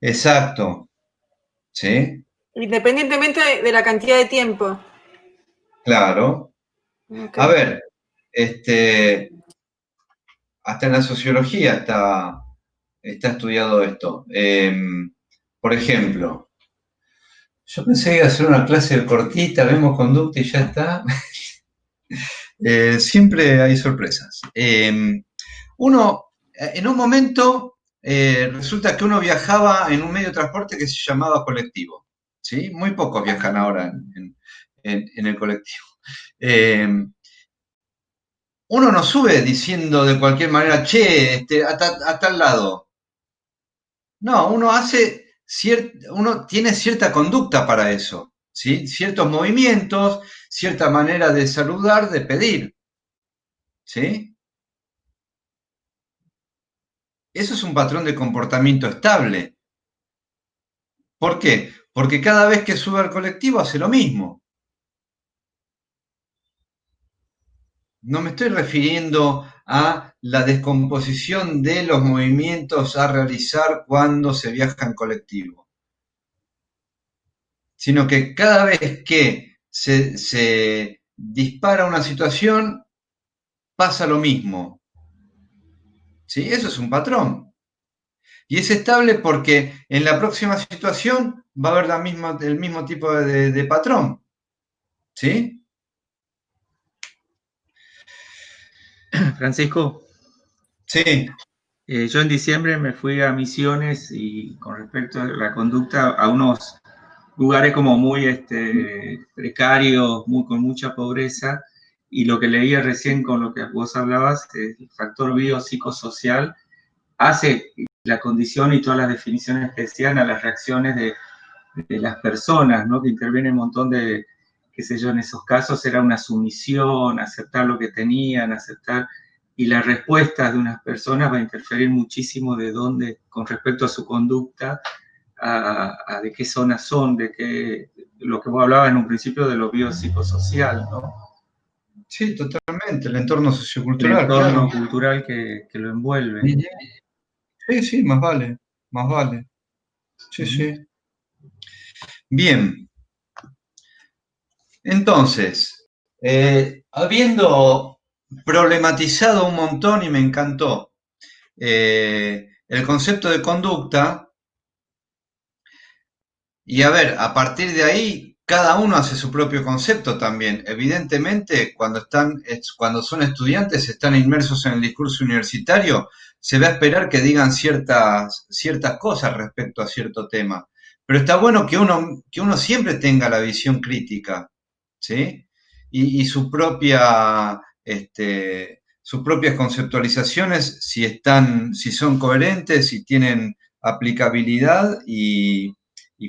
Exacto, ¿sí? Independientemente de la cantidad de tiempo. Claro. Okay. A ver, hasta en la sociología está estudiado esto. Por ejemplo, yo pensé que iba a hacer una clase cortita, vemos conducta y ya está. Siempre hay sorpresas. Uno, en un momento, resulta que uno viajaba en un medio de transporte que se llamaba colectivo. ¿Sí? Muy pocos viajan ahora en el colectivo. Uno no sube diciendo de cualquier manera, che, a tal lado. No, uno tiene cierta conducta para eso, ¿sí? Ciertos movimientos, cierta manera de saludar, de pedir, ¿sí? Eso es un patrón de comportamiento estable. ¿Por qué? Porque cada vez que sube al colectivo hace lo mismo. No me estoy refiriendo a la descomposición de los movimientos a realizar cuando se viaja en colectivo, sino que cada vez que se dispara una situación, pasa lo mismo. ¿Sí? Eso es un patrón. Y es estable porque en la próxima situación va a haber el mismo tipo de patrón. ¿Sí? Francisco. Sí. Yo en diciembre me fui a Misiones y con respecto a la conducta a unos lugares como muy precarios, con mucha pobreza, y lo que leía recién con lo que vos hablabas, el factor biopsicosocial hace la condición y todas las definiciones que decían a las reacciones de las personas, ¿no? Que interviene un montón de, qué sé yo, en esos casos era una sumisión, aceptar lo que tenían, aceptar, y las respuestas de unas personas va a interferir muchísimo de dónde, con respecto a su conducta, a de qué zonas son, de qué, lo que vos hablabas en un principio de lo biopsicosocial, ¿no? Sí, totalmente, el entorno sociocultural. El entorno cultural que lo envuelve. Sí, sí, más vale, más vale. Sí, sí. Bien. Entonces, habiendo problematizado un montón y me encantó el concepto de conducta, y a ver, a partir de ahí, cada uno hace su propio concepto también. Evidentemente, cuando son estudiantes, están inmersos en el discurso universitario, se va a esperar que digan ciertas cosas respecto a cierto tema. Pero está bueno que uno siempre tenga la visión crítica, ¿sí? Y sus propias conceptualizaciones, si son coherentes, si tienen aplicabilidad y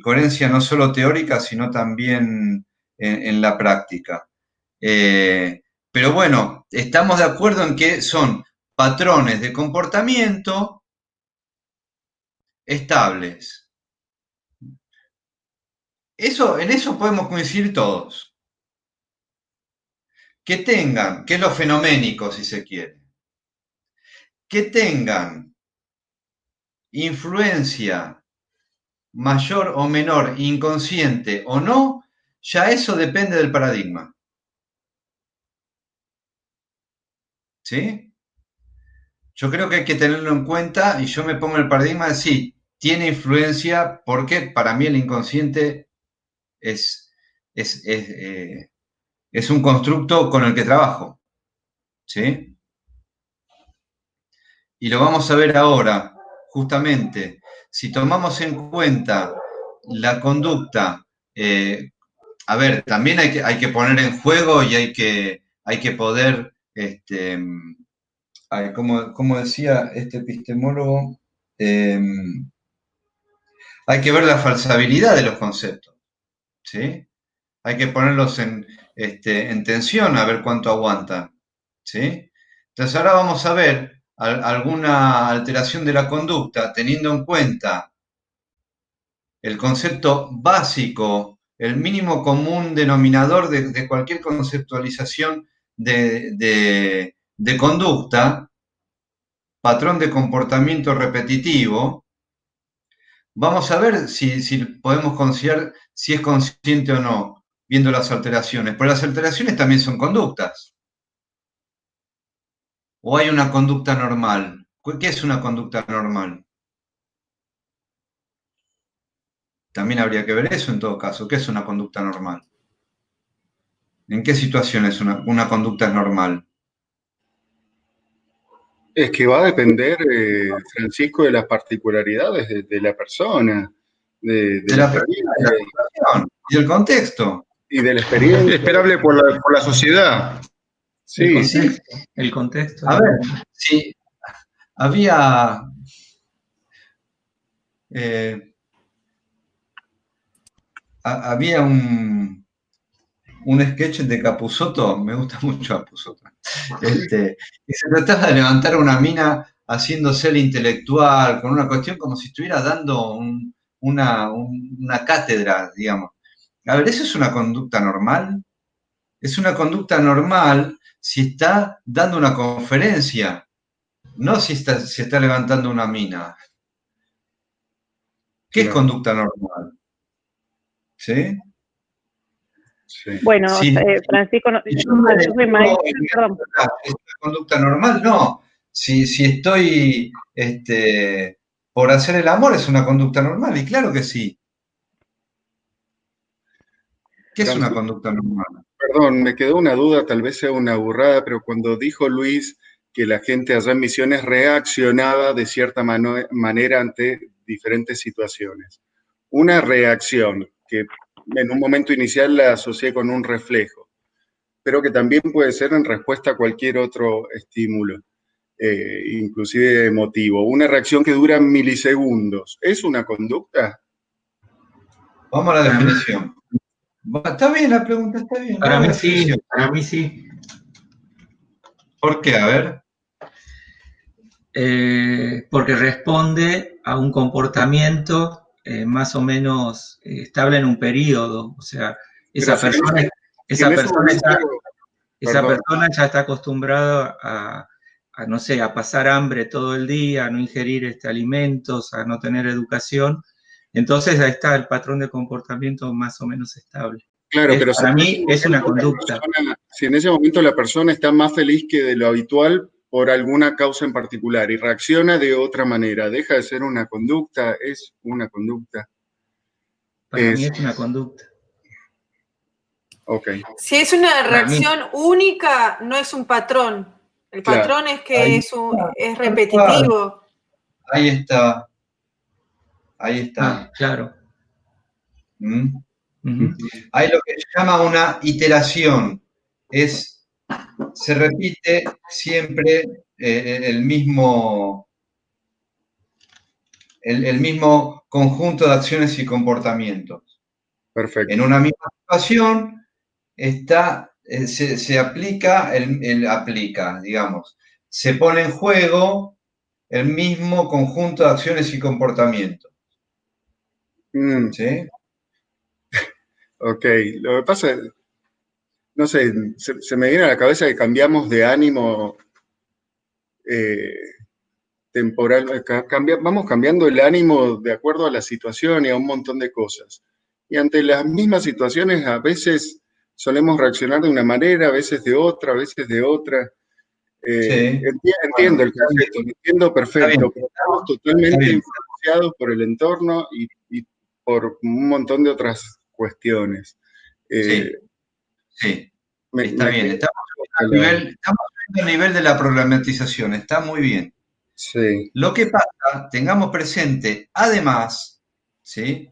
coherencia no solo teórica, sino también en la práctica. Pero bueno, estamos de acuerdo en que son patrones de comportamiento estables. En eso podemos coincidir todos. Que es lo fenoménico si se quiere, que tengan influencia mayor o menor, inconsciente o no, ya eso depende del paradigma. ¿Sí? Yo creo que hay que tenerlo en cuenta y yo me pongo en el paradigma de sí, tiene influencia porque para mí el inconsciente es un constructo con el que trabajo. ¿Sí? Y lo vamos a ver ahora, justamente. Si tomamos en cuenta la conducta, a ver, también hay que poner en juego y hay que poder como decía este epistemólogo, hay que ver la falsabilidad de los conceptos, ¿sí? Hay que ponerlos en tensión a ver cuánto aguanta, ¿sí? Entonces ahora vamos a ver alguna alteración de la conducta teniendo en cuenta el concepto básico, el mínimo común denominador de cualquier conceptualización de conducta, patrón de comportamiento repetitivo. Vamos a ver si podemos considerar si es consciente o no, viendo las alteraciones. Pero las alteraciones también son conductas. ¿O hay una conducta normal? ¿Qué es una conducta normal? También habría que ver eso en todo caso. ¿Qué es una conducta normal? ¿En qué situaciones una conducta es normal? Es que va a depender, Francisco, de las particularidades de la persona, de la experiencia y del contexto. y de la experiencia. Esperable por la sociedad. Sí, Sí. El contexto. A ver, sí, había un sketch de Capusotto, me gusta mucho Capusotto, y se trataba de levantar una mina haciéndose el intelectual, con una cuestión como si estuviera dando una cátedra, digamos. A ver, ¿eso es una conducta normal? Es una conducta normal si está dando una conferencia, no si está levantando una mina. ¿Qué es conducta normal? ¿Sí? Sí. Bueno, Sí. Francisco, Yo soy maestro, perdón. ¿Es una conducta normal? No. Si estoy por hacer el amor, es una conducta normal, y claro que sí. ¿Qué es una conducta normal? Perdón, me quedó una duda, tal vez sea una burrada, pero cuando dijo Luis que la gente allá en Misiones reaccionaba de cierta manera ante diferentes situaciones. Una reacción que en un momento inicial la asocié con un reflejo, pero que también puede ser en respuesta a cualquier otro estímulo, inclusive emotivo. Una reacción que dura milisegundos. ¿Es una conducta? Vamos a la definición. Está bien la pregunta, está bien. Para mí sí. ¿Por qué? A ver. Porque responde a un comportamiento más o menos estable en un periodo. O sea, esa persona ya está acostumbrada a, no sé, a pasar hambre todo el día, a no ingerir alimentos, a no tener educación. Entonces ahí está el patrón de comportamiento más o menos estable. Claro, pero para mí es una conducta. Si en ese momento la persona está más feliz que de lo habitual por alguna causa en particular y reacciona de otra manera, deja de ser una conducta, es una conducta. Para mí es una conducta. Ok. Si es una reacción única, no es un patrón. El patrón es que es repetitivo. Ahí está. Claro. Hay lo que se llama una iteración. Se repite siempre el mismo conjunto de acciones y comportamientos. Perfecto. En una misma situación se aplica, digamos, se pone en juego el mismo conjunto de acciones y comportamientos. ¿Sí? Ok, lo que pasa es, no sé, se me viene a la cabeza que cambiamos de ánimo temporal, vamos cambiando el ánimo de acuerdo a la situación y a un montón de cosas. Y ante las mismas situaciones a veces solemos reaccionar de una manera, a veces de otra, a veces de otra. Entiendo el concepto, lo entiendo perfecto, pero estamos totalmente influenciados por el entorno y por un montón de otras cuestiones. Está bien. Estamos subiendo al nivel de la problematización. Está muy bien. Sí. Lo que pasa, tengamos presente, además, ¿sí?,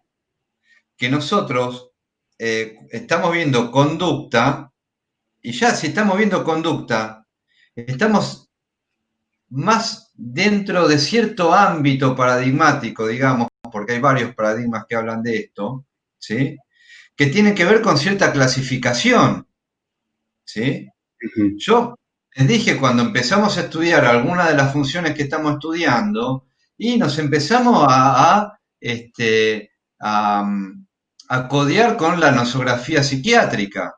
que nosotros estamos viendo conducta, y ya si estamos viendo conducta, estamos más dentro de cierto ámbito paradigmático, digamos, porque hay varios paradigmas que hablan de esto, ¿sí? Que tienen que ver con cierta clasificación, ¿sí? Yo les dije cuando empezamos a estudiar algunas de las funciones que estamos estudiando y nos empezamos a codear con la nosografía psiquiátrica,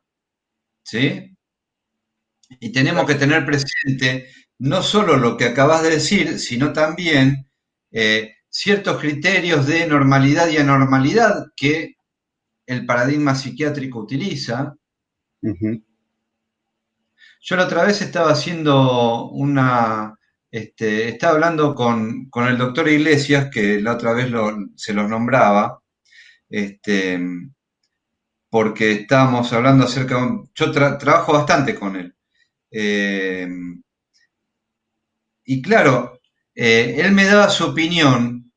¿sí? Y tenemos que tener presente no solo lo que acabas de decir, sino también ciertos criterios de normalidad y anormalidad que el paradigma psiquiátrico utiliza. Yo la otra vez estaba haciendo estaba hablando con el doctor Iglesias, que la otra vez se los nombraba, porque estábamos hablando acerca de yo trabajo bastante con él. Y claro, él me daba su opinión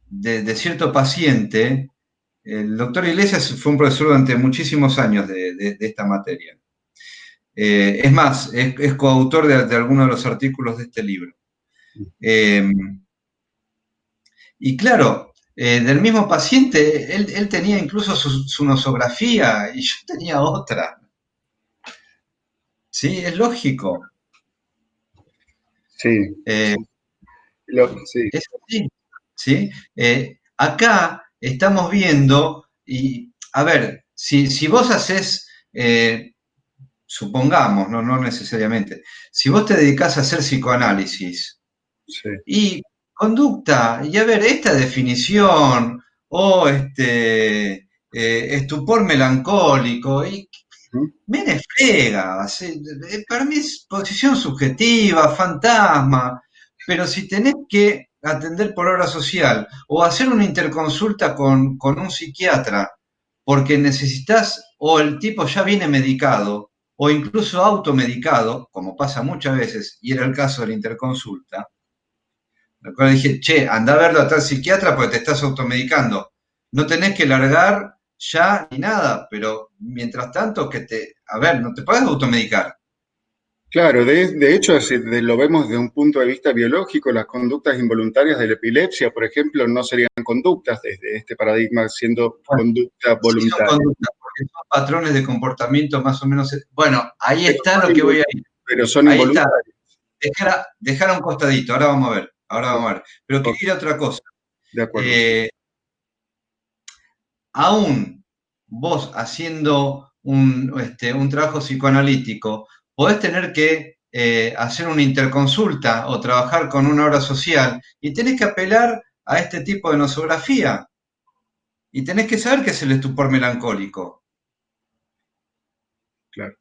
de cierto paciente. El doctor Iglesias fue un profesor durante muchísimos años de esta materia. Es más, es coautor de algunos de los artículos de este libro. Y claro, del mismo paciente, él tenía incluso su nosografía y yo tenía otra. Sí, es lógico. Sí. Sí. Es así, ¿sí? Acá estamos viendo, y a ver, si vos haces, supongamos, no necesariamente, si vos te dedicás a hacer psicoanálisis y conducta, y a ver, esta definición, o estupor melancólico, y me frega, para mí es posición subjetiva, fantasma, pero si tenés que atender por obra social o hacer una interconsulta con un psiquiatra porque necesitas o el tipo ya viene medicado o incluso automedicado, como pasa muchas veces, y era el caso de la interconsulta, lo cual dije, che, anda a verlo a tal psiquiatra porque te estás automedicando. No tenés que largar ya ni nada, pero mientras tanto no te puedes automedicar. Claro, de hecho, si lo vemos desde un punto de vista biológico, las conductas involuntarias de la epilepsia, por ejemplo, no serían conductas desde este paradigma, siendo conductas voluntarias. Sí son conductas, porque son patrones de comportamiento más o menos. Bueno, ahí está lo que voy a ir. Pero son ahí involuntarios. Está. Dejar a un costadito, ahora vamos a ver. Pero quiero ir a otra cosa. De acuerdo. Aún vos haciendo un trabajo psicoanalítico, podés tener que hacer una interconsulta o trabajar con una obra social y tenés que apelar a este tipo de nosografía. Y tenés que saber qué es el estupor melancólico. Claro.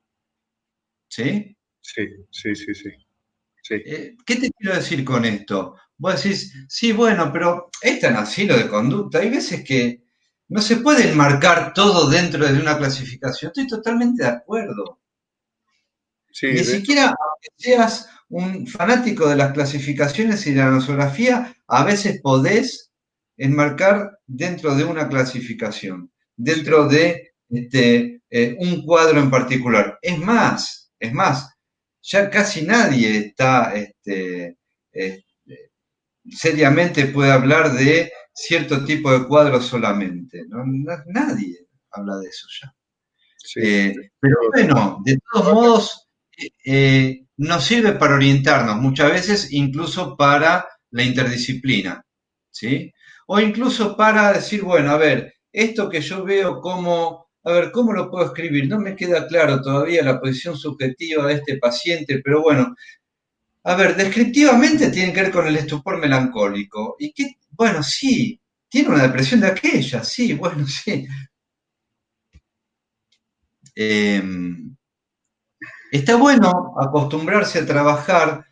¿Sí? Sí. ¿Qué te quiero decir con esto? Vos decís, sí, bueno, pero es tan asilo de conducta. Hay veces que no se puede enmarcar todo dentro de una clasificación. Estoy totalmente de acuerdo. Sí, Ni siquiera, aunque seas un fanático de las clasificaciones y la nosografía, a veces podés enmarcar dentro de una clasificación, dentro de un cuadro en particular. Es más, ya casi nadie está seriamente puede hablar de cierto tipo de cuadro solamente. Nadie habla de eso ya. Pero bueno, de todos modos, nos sirve para orientarnos muchas veces, incluso para la interdisciplina, ¿sí? O incluso para decir, bueno, a ver, esto que yo veo a ver, ¿cómo lo puedo escribir? No me queda claro todavía la posición subjetiva de este paciente, pero bueno, a ver, descriptivamente tiene que ver con el estupor melancólico. Y que, bueno, sí, tiene una depresión de aquella, sí, bueno, sí. Está bueno acostumbrarse a trabajar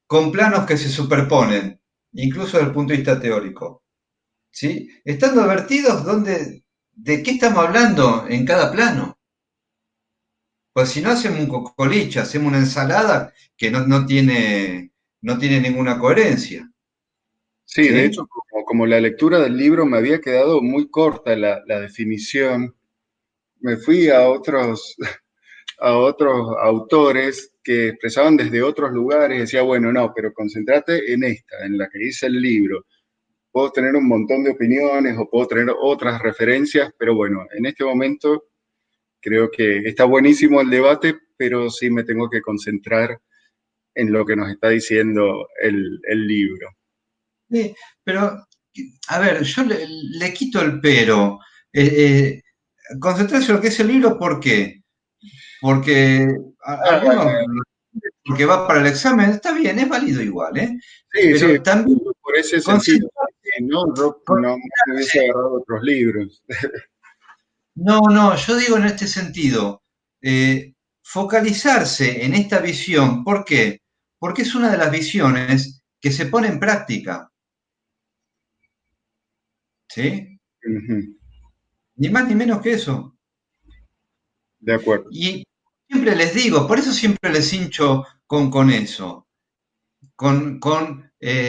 con planos que se superponen, incluso desde el punto de vista teórico. ¿Sí? Estando advertidos de qué estamos hablando en cada plano. Pues si no hacemos un cocoliche, hacemos una ensalada que no tiene ninguna coherencia. Sí, de hecho, como la lectura del libro me había quedado muy corta la definición, me fui a otros autores que expresaban desde otros lugares, decía, bueno, no, pero concéntrate en esta, en la que dice el libro. Puedo tener un montón de opiniones o puedo tener otras referencias, pero bueno, en este momento creo que está buenísimo el debate, pero sí me tengo que concentrar en lo que nos está diciendo el libro. Sí, pero, a ver, yo le quito el pero. Concentrarse en lo que es el libro, ¿por qué? Porque algunos, porque va para el examen, está bien, es válido igual, ¿eh? Sí, pero sí, también por ese sentido. Si no, yo no me hubiese agarrado otros libros. No, yo digo en este sentido, focalizarse en esta visión, ¿por qué? Porque es una de las visiones que se pone en práctica, ¿sí? Ujú. Ni más ni menos que eso. De acuerdo. Y siempre les digo, por eso siempre les hincho con eso, con